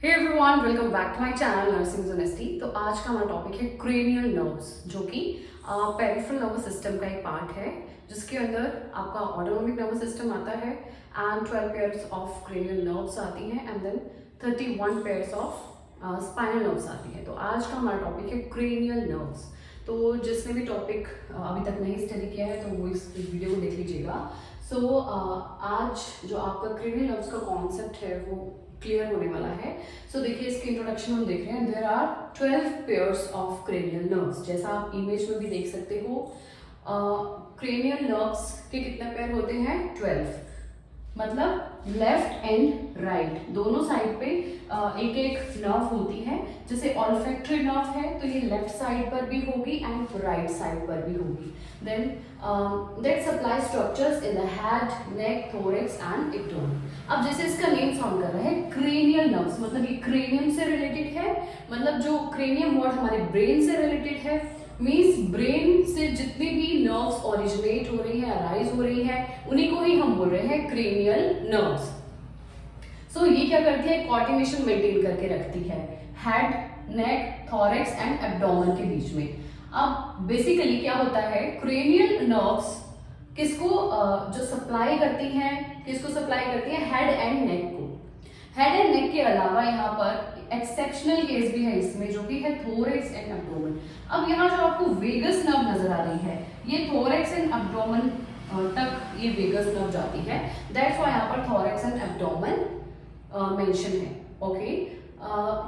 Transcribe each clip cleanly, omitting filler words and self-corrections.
Hey everyone, welcome back to my channel nursing जोनेस्टी। तो आज का हमारा टॉपिक है क्रेनियल नर्व्स, जो कि पेरिफेरल नर्वस सिस्टम का एक पार्ट है, जिसके अंदर आपका ऑटोनोमिक नर्वस सिस्टम आता है and 12 pairs of cranial nerves आती हैं and then 31 pairs of spinal nerves आती है। तो आज का हमारा टॉपिक है क्रेनियल नर्व्स। तो जिसने भी टॉपिक अभी तक नहीं स्टडी किया है तो वो इस वीडियो को देख लीजिएगा। सो आज जो आपका क्रेनियल नर्व्स का कॉन्सेप्ट है वो क्लियर होने वाला है। सो देखिए, इसके इंट्रोडक्शन हम देख रहे हैं। There are 12 pairs of cranial nerves. जैसा आप इमेज में भी देख सकते हो, क्रेनियल नर्व्स के कितने पेयर होते हैं? 12। मतलब लेफ्ट एंड राइट दोनों साइड पे एक एक नर्व होती है। जैसे ऑल्फैक्टरी नर्व है तो ये लेफ्ट साइड पर भी होगी एंड राइट साइड पर भी होगी। Then that supply structures in the head, neck, thorax and abdomen. अब जैसे इसका नेम साउंड कर रहा है क्रेनियल नर्व्स, मतलब ये क्रेनियम से रिलेटेड है। मतलब जो क्रेनियम वर्ड हमारे ब्रेन से रिलेटेड है, मीन्स ब्रेन से जितनी भी नर्व्स ओरिजिनेट हो रही है, अराइज हो रही है, उन्हीं को ही हम बोल रहे हैं क्रेनियल नर्व्स। सो ये क्या करती है? कोऑर्डिनेशन मेंटेन करके रखती है head, neck, thorax and abdomen के बीच में। अब बेसिकली क्या होता है, क्रेनियल नर्व्स किसको जो सप्लाई करती हैं, किसको सप्लाई करती है? हेड एंड नेक को। हेड एंड नेक के अलावा यहाँ पर एक्सेप्शनल केस भी है इसमें, जो कि है थोरैक्स एंड एब्डोमेन। अब यहाँ जो आपको वेगस नर्व नजर आ रही है, ये थोरैक्स एंड एब्डोमेन तक ये वेगस नर्व जाती है। दैट्स व्हाई यहाँ पर थोरैक्स एंड एब्डोमेन मेंशन है। Okay,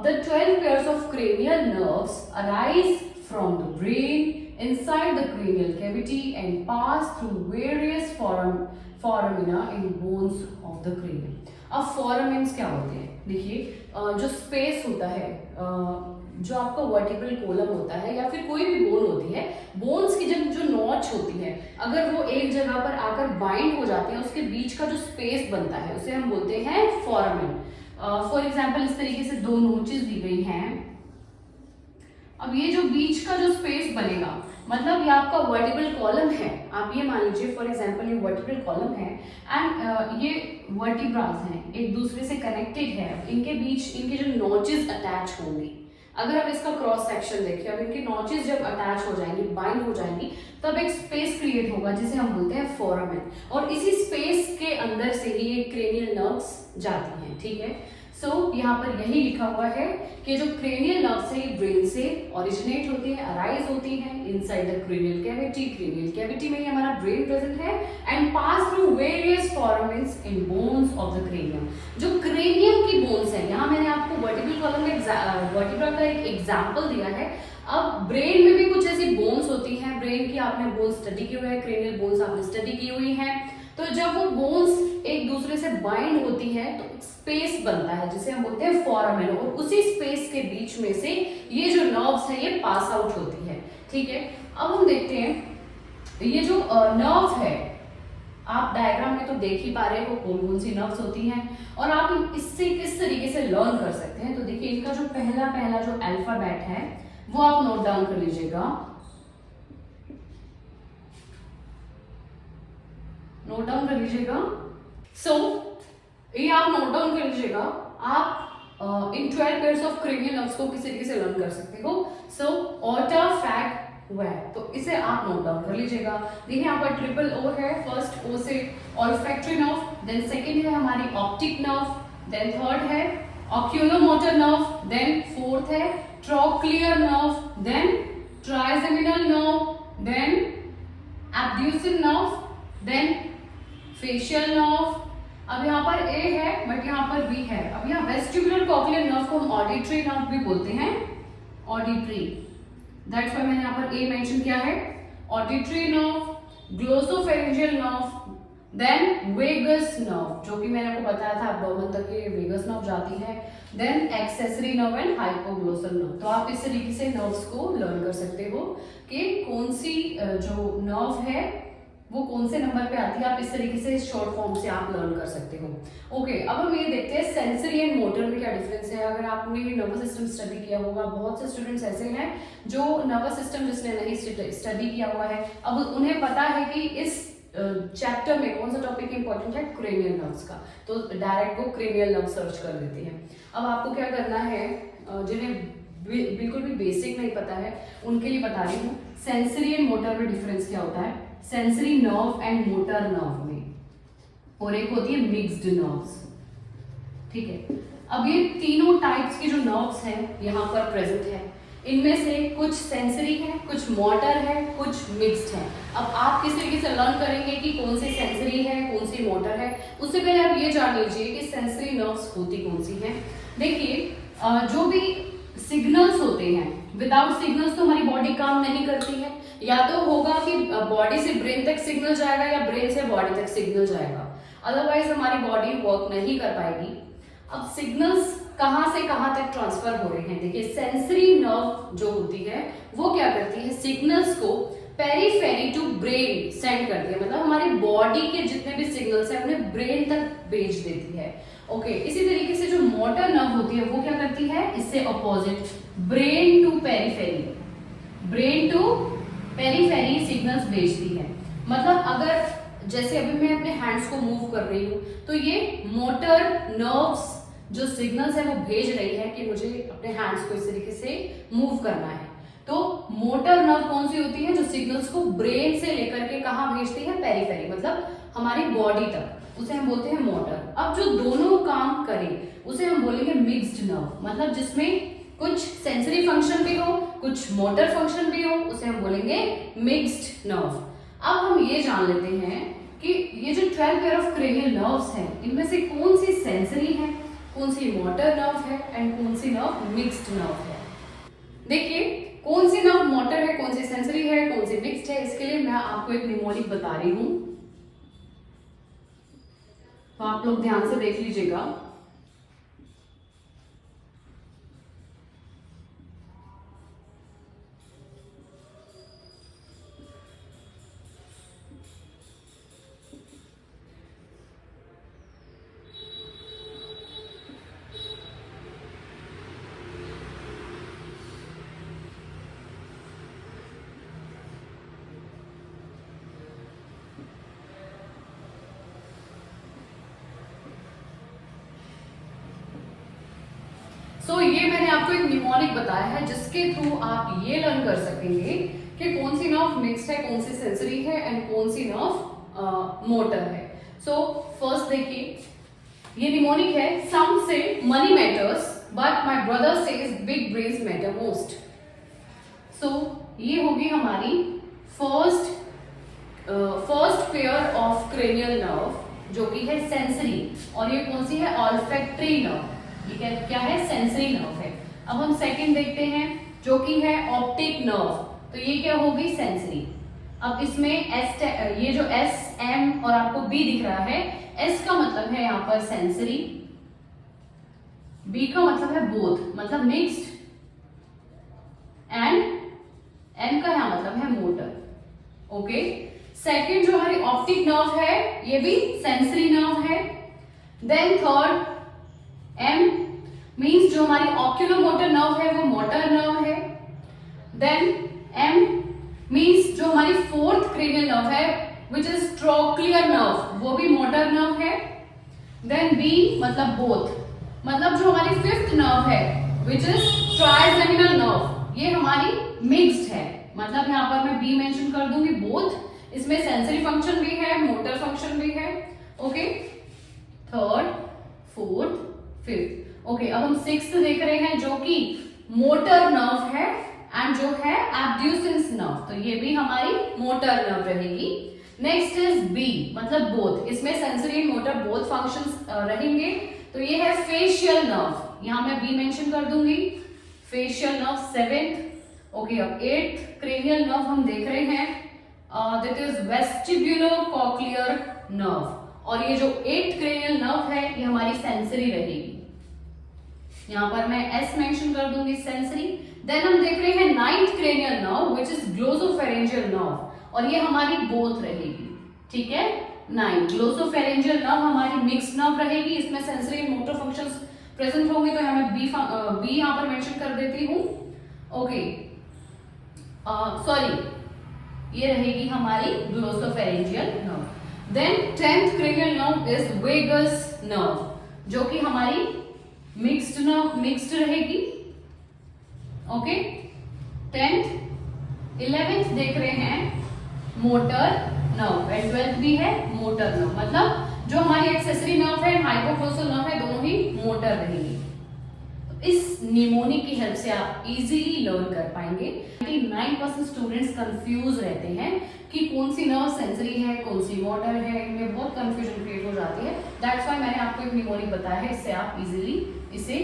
the 12 pairs of cranial nerves arise from the brain inside the cranial cavity and pass through various foramina in bones of the cranium। अब फोरामेन्स क्या होते हैं? देखिए, जो स्पेस होता है, जो आपका वर्टिब्रल कॉलम होता है या फिर कोई भी बोन होती है, बोन्स की जब जो नॉच होती है, अगर वो एक जगह पर आकर बाइंड हो जाते हैं, उसके बीच का जो स्पेस बनता है उसे हम बोलते हैं फोरामेन। फॉर एग्जाम्पल इस तरीके से दो नोचेस दी गई हैं। अब ये जो बीच का जो स्पेस बनेगा, मतलब ये आपका वर्टिब्रल कॉलम है। आप ये मान लीजिए फॉर एग्जांपल ये वर्टिब्रल कॉलम है एंड ये वर्टिब्रास हैं, एक दूसरे से कनेक्टेड है। इनके बीच इनके जो नॉचेस अटैच होंगी, अगर आप इसका क्रॉस सेक्शन देखिए, अब इनके नॉचेस जब अटैच हो जाएंगी, बाइंड हो जाएंगी, तब एक स्पेस क्रिएट होगा जिसे हम बोलते हैं फोरामेन। और इसी स्पेस के अंदर से ही ये क्रेनियल नर्व्स जाती हैं। ठीक है, सो यहाँ पर यही लिखा हुआ है कि जो क्रेनियल नर्व्स है ये ब्रेन से ओरिजिनेट होती है, अराइज होती है inside the cranial cavity. Cranial cavity में ही हमारा ब्रेन प्रेजेंट है and pass through various foramens in bones of the cranium. जो क्रेनियम की बोन्स है, यहाँ मैंने आपको वर्टिब्रल कॉलम में वर्टिब्रा का एक एग्जाम्पल दिया है। अब ब्रेन में भी कुछ ऐसी बोन्स होती हैं। ब्रेन की आपने बोन्स स्टडी की हुई है, क्रेनियल बोन्स आपने स्टडी की हुई है। तो जब वो बोन्स एक दूसरे से बाइंड होती है तो स्पेस बनता है जिसे हम बोलते हैं फोरामेन, और उसी स्पेस के बीच में से ये जो नर्व्स है ये पास आउट होती है। ठीक है, अब हम देखते हैं ये जो नर्व है, आप डायग्राम में तो देख ही पा रहे हो कौन कौन सी नर्व्स होती हैं और आप इससे किस तरीके से लर्न कर सकते हैं। तो देखिए, इनका जो पहला जो अल्फाबेट है वो आप नोट डाउन कर लीजिएगा। नोट डाउन कर लीजिएगा। सो ये आप नोट डाउन कर लीजिएगा। आप इन 12 पेयर्स ऑफ क्रेनियल नर्व्स को किस तरीके से लर्न कर सकते हो। सो ऑटा, फैग, वैग, तो इसे आप नोट डाउन कर लीजिएगा। देखिए, यहाँ पर ट्रिपल ओ है। फर्स्ट ओ से ऑल्फैक्टरी नर्व, देन सेकेंड है हमारी ऑप्टिक नर्व, देन थर्ड है ऑक्यूलोमोटर नर्व, देन फोर्थ है trochlear nerve, then trigeminal nerve, then abducens nerve, then facial nerve. अब यहाँ पर ए है बट यहाँ पर बी है। अब यहाँ वेस्टिबुलर कॉक्लियर नर्व को हम ऑडिटरी नर्व भी बोलते हैं, ऑडिटरी। दैट्स व्हाई मैंने यहाँ पर ए मेंशन किया है। Auditory nerve, glossopharyngeal nerve, then vagus nerve, जो कि मैंने आपको बताया था एब्डोमेन तक ये वेगस नर्व जाती है, then accessory nerve and hypoglossal nerve. तो आप इस तरीके से नर्व्स को लर्न कर सकते हो कि कौन सी जो नर्व है वो कौन से नंबर पे आती है। आप इस तरीके से शॉर्ट फॉर्म से आप लर्न कर सकते हो। ओके, अब हम ये देखते हैं सेंसरी एंड मोटर में क्या डिफरेंस है। अगर आपने नर्वस सिस्टम स्टडी किया होगा, बहुत से स्टूडेंट्स ऐसे हैं जो नर्वस सिस्टम जिसने नहीं स्टडी किया हुआ है, अब उन्हें पता है कि इस चैप्टर में कौन सा टॉपिक इंपॉर्टेंट है, क्रेनियल नर्व्स का, तो डायरेक्ट वो क्रेनियल नर्व सर्च कर देती है। अब आपको क्या करना है, जिन्हें बिल्कुल भी बेसिक नहीं पता है उनके लिए बता रही हूँ, सेंसरी एंड मोटर में डिफरेंस क्या होता है, sensory nerve and motor nerve में, और एक होती है मिक्स्ड नर्व्स। ठीक है, अब ये तीनों टाइप्स की जो नर्व्स हैं यहाँ पर प्रेजेंट है, इनमें से कुछ सेंसरी है, कुछ मोटर है, कुछ मिक्स्ड है। अब आप किस तरीके से लर्न करेंगे कि कौन सी सेंसरी है, कौन सी मोटर है, उससे पहले आप ये जान लीजिए कि सेंसरी नर्व्स होती कौन सी हैं। देखिए, जो भी सिग्नल्स होते हैं, विदाउट सिग्नल्स तो हमारी बॉडी काम नहीं करती है। या तो होगा कि बॉडी से ब्रेन तक सिग्नल जाएगा या ब्रेन से बॉडी तक सिग्नल जाएगा, अदरवाइज हमारी बॉडी वर्क नहीं कर पाएगी। अब सिग्नल्स कहां से कहां तक ट्रांसफर हो रहे हैं, देखिए सेंसरी नर्व जो होती है वो क्या करती है, सिग्नल्स को पेरीफेरी टू ब्रेन सेंड करती है, मतलब हमारी बॉडी के जितने भी सिग्नल्स हैं उन्हें ब्रेन तक भेज देती है। ओके, इसी तरीके से जो मोटर नर्व होती है वो क्या करती है, इससे opposite, brain to periphery, brain to periphery signals भेजती है। मतलब अगर जैसे अभी मैं अपने हैंड्स को मूव कर रही हूँ तो ये मोटर नर्व्स जो सिग्नल्स है वो भेज रही है कि मुझे अपने हैंड्स को इस तरीके से मूव करना है। तो मोटर नर्व कौन सी होती है, जो सिग्नल्स को ब्रेन से लेकर के कहाँ भेजती है, पेरीफेरी, मतलब हमारी बॉडी तक, उसे हम बोलते हैं मोटर। अब जो दोनों काम करें उसे हम बोलेंगे मिक्स्ड नर्व, मतलब जिसमें कुछ सेंसरी फंक्शन भी हो, कुछ मोटर फंक्शन भी हो, उसे हम बोलेंगे मिक्स्ड नर्व। अब हम ये जान लेते हैं कि ये जो 12 पेयर ऑफ क्रेनियल नर्व्स हैं, इनमें से कौन सी सेंसरी है, कौन सी मोटर नर्व है एंड कौन सी नर्व मिक्स्ड नर्व है। देखिए, कौन सी नर्व मोटर है, कौन सी सेंसरी है, कौन सी मिक्स्ड है, इसके लिए मैं आपको एक निमोनिक बता रही हूं, तो आप लोग ध्यान से देख लीजिएगा। ये मैंने आपको एक निमोनिक बताया है जिसके थ्रू आप ये लर्न कर सकेंगे कि कौन सी नर्व मिक्स्ड है, कौन सी सेंसरी है एंड कौन सी नर्व मोटर है। फर्स्ट देखिए, ये निमोनिक है, सम से money matters but my brother says big brains matter most. ये होगी हमारी first pair of cranial nerve जो कि है सेंसरी, और ये कौन सी है, ऑल्फैक्टरी नर्व। ये क्या है, सेंसरी नर्व है। अब हम सेकंड देखते हैं जो कि है ऑप्टिक नर्व, तो ये क्या होगी, सेंसरी। अब इसमें ये जो एस एम और आपको बी दिख रहा है, एस का मतलब है यहाँ पर सेंसरी, बी का मतलब है बोथ, मतलब मिक्स्ड, एंड एन का यहाँ मतलब है मोटर। ओके, सेकंड जो हमारी ऑप्टिक नर्व है ये भी सेंसरी नर्व है। देन थर्ड एम मीन्स जो हमारी ऑक्यूलोमोटर नर्व है वो मोटर नर्व है। देन एम मीन्स जो हमारी फोर्थ क्रेनियल नर्व है विच इज ट्रोक्लियर नर्व, वो भी मोटर नर्व है। देन बी मतलब बोथ, मतलब जो हमारी फिफ्थ नर्व है विच इज ट्राइजेमिनल नर्व, ये हमारी मिक्स्ड है, मतलब यहाँ पर मैं बी मेंशन कर दूंगी बोथ, इसमें सेंसरी फंक्शन भी है, मोटर फंक्शन भी है। Okay, third, fourth, fifth. Okay, अब हम सिक्स्थ देख रहे हैं जो कि मोटर नर्व है एंड जो है एब्ड्यूसेंस नर्व, तो ये भी हमारी मोटर नर्व रहेगी। नेक्स्ट इज बी मतलब बोथ, इसमें sensory and motor both functions रहेंगे, तो ये है फेशियल नर्व, यहां मैं बी मेंशन कर दूंगी, फेशियल नर्व सेवेंथ। ओके, अब एट्थ क्रेनियल नर्व हम देख रहे हैं, दैट इज वेस्टिब्युलो-कॉक्लियर नर्व, और ये जो एट्थ क्रेनियल नर्व है ये हमारी सेंसरी रहेगी, यहां पर मैं एस मेंशन कर दूंगी, सेंसरी। देन हम देख रहे हैं ninth cranial nerve which is glossopharyngeal nerve, और ये हमारी बोथ रहेगी, ठीक है। नाइन ग्लोसोफेरेंजियल नर्व हमारी मिक्स्ड नर्व रहेगी, इसमें sensory and motor functions present होंगे, तो यहाँ मैं बी यहाँ पर मेंशन कर देती हूँ। ओके, सॉरी, ये रहेगी हमारी glossopharyngeal nerve. Then 10th cranial nerve is vagus nerve, जो कि हमारी मिक्स्ड रहेगी। ओके, 10th 11th देख रहे हैं मोटर नर्व, एंड 12th भी है मोटर नर्व। मतलब जो हमारी एक्सेसरी नर्व है, हाइपोफोसल नर्व है, दोनों ही मोटर रहेंगी। इस निमोनिक की हेल्प से आप इजीली लर्न कर पाएंगे। 99% स्टूडेंट्स कंफ्यूज रहते हैं कि कौन सी नर्व सेंसरी है, कौन सी मोटर है, इनमें बहुत कंफ्यूजन क्रिएट हो जाती है। दैट्स व्हाई मैंने आपको एक निमोनिक बताया है, इससे आप इजीली इसे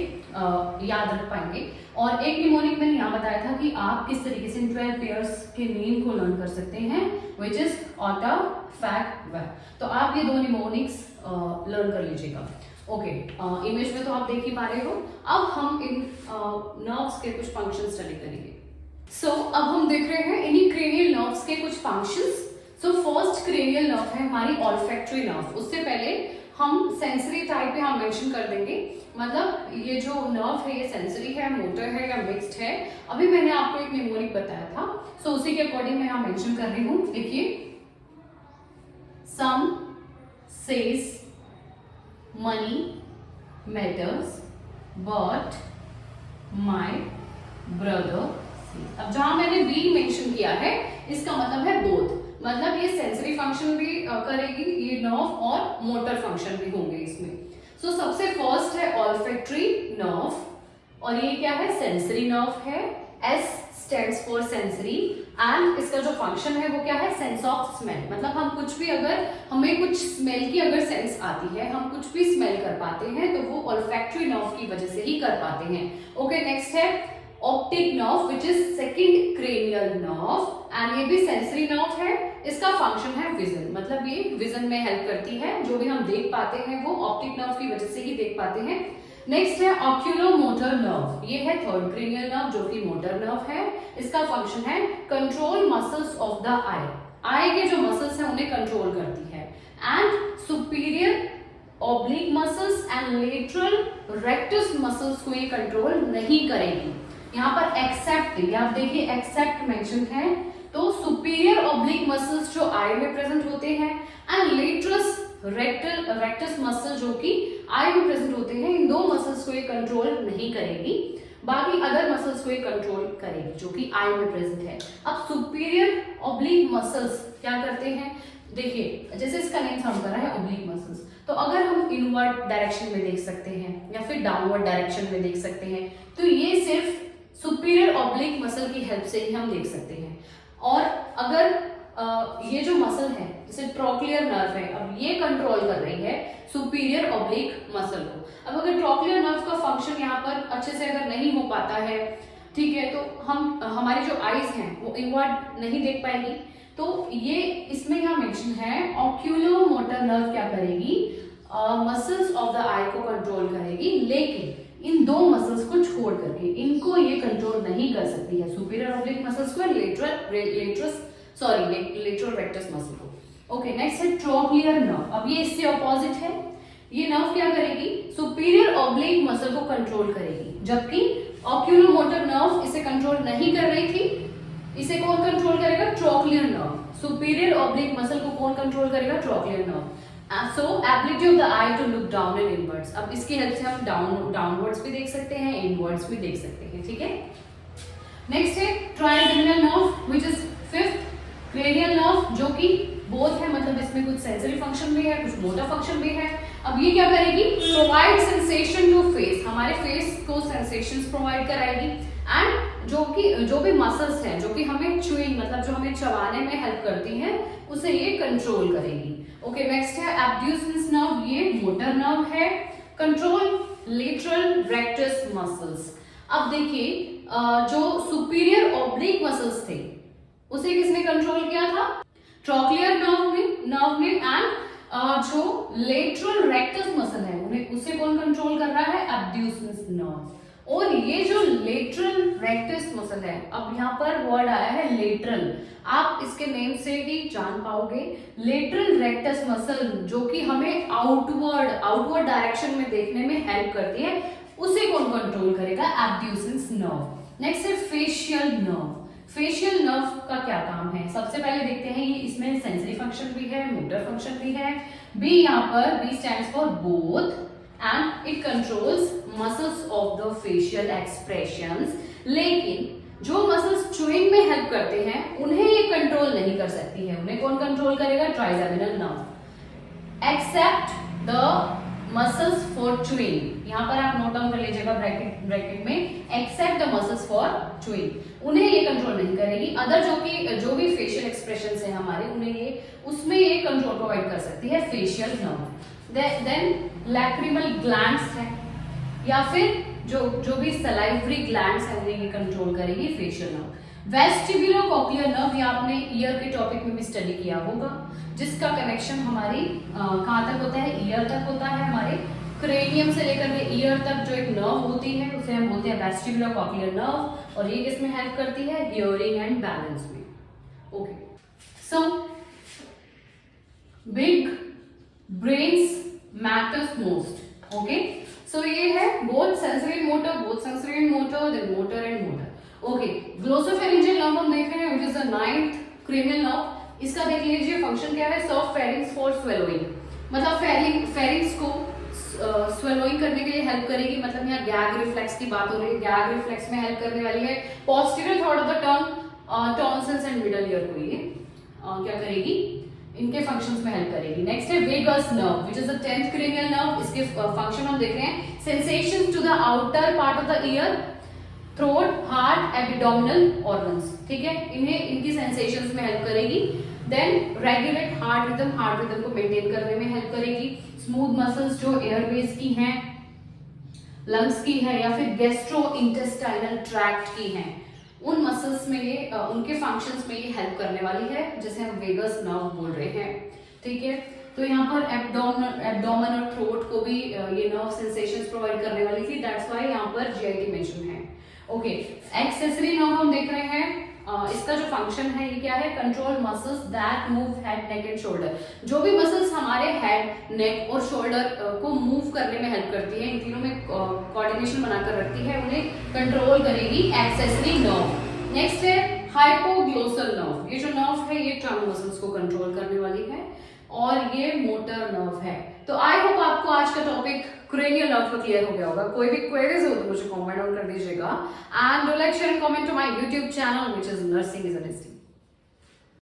याद रख पाएंगे। और एक निमोनिक मैंने यहाँ बताया था कि आप किस तरीके से 12 पेयर्स के नेम को लर्न कर सकते हैं, विच इज ऑटा, फैक, वेब। तो आप ये दो निमोनिक्स लर्न कर लीजिएगा। ओके, इमेज में तो आप देख ही पा रहे हो। अब हम इन नर्व्स के कुछ फंक्शन स्टडी करेंगे। सो अब हम देख रहे हैं इन्हीं क्रेनियल नर्व्स के कुछ functions. So first cranial nerve है हमारी ऑल्फैक्टरी नर्व। उससे पहले हम सेंसरी टाइप पे हम मेंशन कर देंगे, मतलब ये जो नर्व है ये सेंसरी है, मोटर है या मिक्स्ड है। अभी मैंने आपको एक निमोनिक बताया था, सो उसी के अकॉर्डिंग मैं यहाँ मेंशन कर रही हूँ। देखिए, सम says money matters but my brother sees। अब जहां मैंने बी मेंशन किया है इसका मतलब है बोथ, मतलब ये सेंसरी फंक्शन भी करेगी ये नर्व और मोटर फंक्शन भी होंगे इसमें। सो सबसे फर्स्ट है ऑल्फैक्टरी नर्व और ये क्या है, सेंसरी नर्व है। S stands for sensory and इसका जो फंक्शन है वो क्या है, सेंस ऑफ स्मेल। मतलब हम कुछ भी, अगर हमें कुछ स्मेल की अगर सेंस आती है, हम कुछ भी स्मेल कर पाते हैं तो वो ऑल्फैक्टरी नर्व की वजह से ही कर पाते हैं। ओके, नेक्स्ट है optic nerve which is second cranial nerve and ये भी सेंसरी नर्व है। इसका फंक्शन है विजन, मतलब ये विजन में हेल्प करती है। जो भी हम देख पाते हैं वो ऑप्टिक नर्व की वजह से ही देख पाते हैं। नेक्स्ट है ऑक्यूलोमोटर नर्व, ये है थर्ड क्रेनियल नर्व जो कि मोटर नर्व है। इसका फंक्शन है कंट्रोल मसल्स ऑफ द आई, आई के जो मसल्स हैं उन्हें कंट्रोल करती है। And superior oblique muscles and lateral rectus muscles को ये कंट्रोल नहीं करेगी। यहाँ पर एक्सेप्ट, आप देखिए एक्सेप्ट मेंशन है, तो सुपीरियर ऑब्लिक मसल्स जो आई में प्रेजेंट होते हैं एंड लेटरस रेक्टस मसल जो कि आई में प्रेजेंट होते हैं, इन दो मसल्स को ये कंट्रोल नहीं करेगी, बाकी अदर मसल्स को ये कंट्रोल करेगी जो कि आई में प्रेजेंट है। अब सुपीरियर ऑब्लिक मसल्स क्या करते हैं, देखिए जैसे इसका नेम साउंड कर रहा है ऑब्लिक मसल्स, तो अगर हम इनवर्ड डायरेक्शन में देख सकते हैं या फिर डाउनवर्ड डायरेक्शन में देख सकते हैं, तो ये सिर्फ सुपीरियर ऑब्लिक मसल की हेल्प से ही हम देख सकते हैं। और अगर ये जो मसल है जैसे ट्रोक्लियर नर्व है, अब ये कंट्रोल कर रही है सुपीरियर ऑब्लिक मसल को। अब अगर ट्रोक्लियर नर्व का फंक्शन यहाँ पर अच्छे से अगर नहीं हो पाता है, ठीक है, तो हमारी जो आईज हैं वो इनवर्ड नहीं देख पाएगी। तो ये इसमें यहाँ मेंशन है ऑक्यूलोमोटर नर्व क्या करेगी, मसल्स ऑफ द आई को कंट्रोल करेगी, लेकिन इन दो मसल्स को छोड़ करके इनको ये कंट्रोल नहीं कर सकती है, सुपीरियर ऑब्लिक मसल्स को, लेटरल रेक्टस मसल को। ओके, नेक्स्ट है ट्रोक्लियर नर्व। अब ये इससे ऑपोजिट है, ये नर्व क्या करेगी, सुपीरियर ऑब्लिक मसल को कंट्रोल करेगी, जबकि ऑक्यूलोमोटर नर्व इसे कंट्रोल नहीं कर रही थी। इसे कौन कंट्रोल करेगा, trochlear nerve. Superior oblique muscle को कौन कंट्रोल करेगा, trochlear nerve. So ability of the eye to look down and inwards, अब इसकी हेल्प से हम डाउनवर्ड्स भी देख सकते हैं, इनवर्ड्स भी देख सकते हैं, ठीक है। नेक्स्ट है trigeminal nerve which is fifth cranial nerve, जो कि बोथ है, मतलब इसमें कुछ सेंसरी फंक्शन भी है, कुछ मोटर फंक्शन भी है। अब ये क्या करेगी, प्रोवाइड सेंसेशन टू फेस, हमारे फेस को सेंसेशंस प्रोवाइड कराएगी। एंड जो भी मसल्स हैं जो कि हमें च्यूइंग, मतलब जो हमें चबाने में हेल्प करती हैं, उसे ये कंट्रोल करेगी। ओके, नेक्स्ट है एब्ड्यूसेंस नर्व, ये मोटर नर्व है, कंट्रोल लेटरल रेक्टस मसल्स। अब देखिए जो सुपीरियर ऑब्लिक मसल्स थे उसे किसने कंट्रोल किया था, ट्रोक्लियर नर्व ने एंड जो लेटरल रेक्टस मसल है उन्हें उसे कौन कंट्रोल कर रहा है, एब्ड्यूसेंस नर्व। और ये जो लेटरल रेक्टस मसल है, अब यहाँ पर वर्ड आया है लेटरल, आप इसके नेम से ही जान पाओगे, लेटरल रेक्टस मसल जो कि हमें आउटवर्ड डायरेक्शन में देखने में हेल्प करती है, उसे कौन कंट्रोल करेगा, एब्ड्यूसेंस नर्व। नेक्स्ट है फेशियल नर्व। फेशियल नर्व का क्या काम है, सबसे पहले देखते हैं ये इसमें सेंसरी फंक्शन भी है, मोटर फंक्शन भी है। बी यहाँ पर B stands for both and it controls muscles of the facial expressions. लेकिन जो मसल्स च्यूइंग में हेल्प करते हैं उन्हें ये कंट्रोल नहीं कर सकती है। उन्हें कौन कंट्रोल करेगा? Trigeminal nerve. Except the muscles for chewing, यहाँ पर आप नोट डाउन कर लीजिएगा ब्रैकेट में, except the muscles for chewing, उन्हें ये कंट्रोल नहीं करेगी। अदर जो भी फेशियल एक्सप्रेशंस हैं हमारे, उन्हें ये उसमें ये कंट्रोल प्रोवाइड कर सकती है facial nerve. Then lacrimal glands है या फिर जो भी सलाइवरी ग्लैंड्स है उन्हें ये कंट्रोल करेगी फेशियल नर्व। वेस्टिबुलो कॉक्लियर नर्व, ये आपने ईयर के टॉपिक में भी स्टडी किया होगा, जिसका कनेक्शन हमारी कहाँ तक होता है? ईयर तक होता है। हमारे क्रेनियम से लेकर के ईयर तक जो एक नर्व होती है उसे हम बोलते हैं वेस्टिबुलो कॉक्लियर नर्व, और ये किसमें हेल्प करती है? हियरिंग एंड बैलेंस में। Okay, so big brains matters most. Okay, so ये है both sensory and motor, then motor and motor. Okay, glossopharyngeal nerve हम देख रहे हैं which is the 9th cranial nerve. इसका देख लीजिए फंक्शन क्या है? सर्व फेरिंग्स फॉर स्वेलोइंग, मतलब फेरिंग्स को स्वेलोइंग करने के लिए हेल्प करेगी। मतलब यहाँ गैग रिफ्लेक्स की बात हो रही है, गैग रिफ्लेक्स में हेल्प करने वाली है। Posterior third of the tongue, tonsils and middle ear को ये क्या करेगी? इनके फंक्शंस में हेल्प करेगी। नेक्स्ट है vagus nerve which is the 10th cranial nerve. इसके फंक्शन हम देख रहे हैं sensations to the outer part of the ear, throat, heart, abdominal organs. ठीक है, इन्हें इनकी सेंसेशंस में हेल्प करेगी। देन रेगुलेट हार्ट रिदम को मेंटेन करने में हेल्प करेगी। स्मूथ मसल्स जो एयरवेज की हैं, लंग्स की है या फिर गैस्ट्रो इंटेस्टाइनल ट्रैक्ट की हैं, उन मसल्स में ये उनके फंक्शंस में ये हेल्प करने वाली है, जिसे हम वेगस नर्व बोल रहे हैं। ठीक है, तो यहाँ पर एब्डोमेन और थ्रोट को भी ये नर्व सेंसेशंस प्रोवाइड करने वाली थी, दैट्स व्हाई यहाँ पर जीआईटी मेंशन है। ओके, एक्सेसरी नर्व हम देख रहे हैं, इसका जो फंक्शन है ये क्या है? Control muscles that move head, neck and shoulder. जो भी मसल्स हमारे हेड, नेक और शोल्डर को मूव करने में हेल्प करती है, इन तीनों में कोऑर्डिनेशन बनाकर रखती है, उन्हें कंट्रोल करेगी एक्सेसरी नर्व। नेक्स्ट है हाइपोग्लोसल नर्व। ये जो नर्व है ये ट्रैंगल मसल्स को कंट्रोल करने वाली है और ये मोटर नर्व है। तो आई होप आपको आज का टॉपिक क्रेनियल नर्व का क्लियर हो गया होगा। कोई भी क्वेरीज हो तो मुझे कमेंट डाउन कर दीजिएगा, and do like share and comment to my YouTube channel which is nursing is N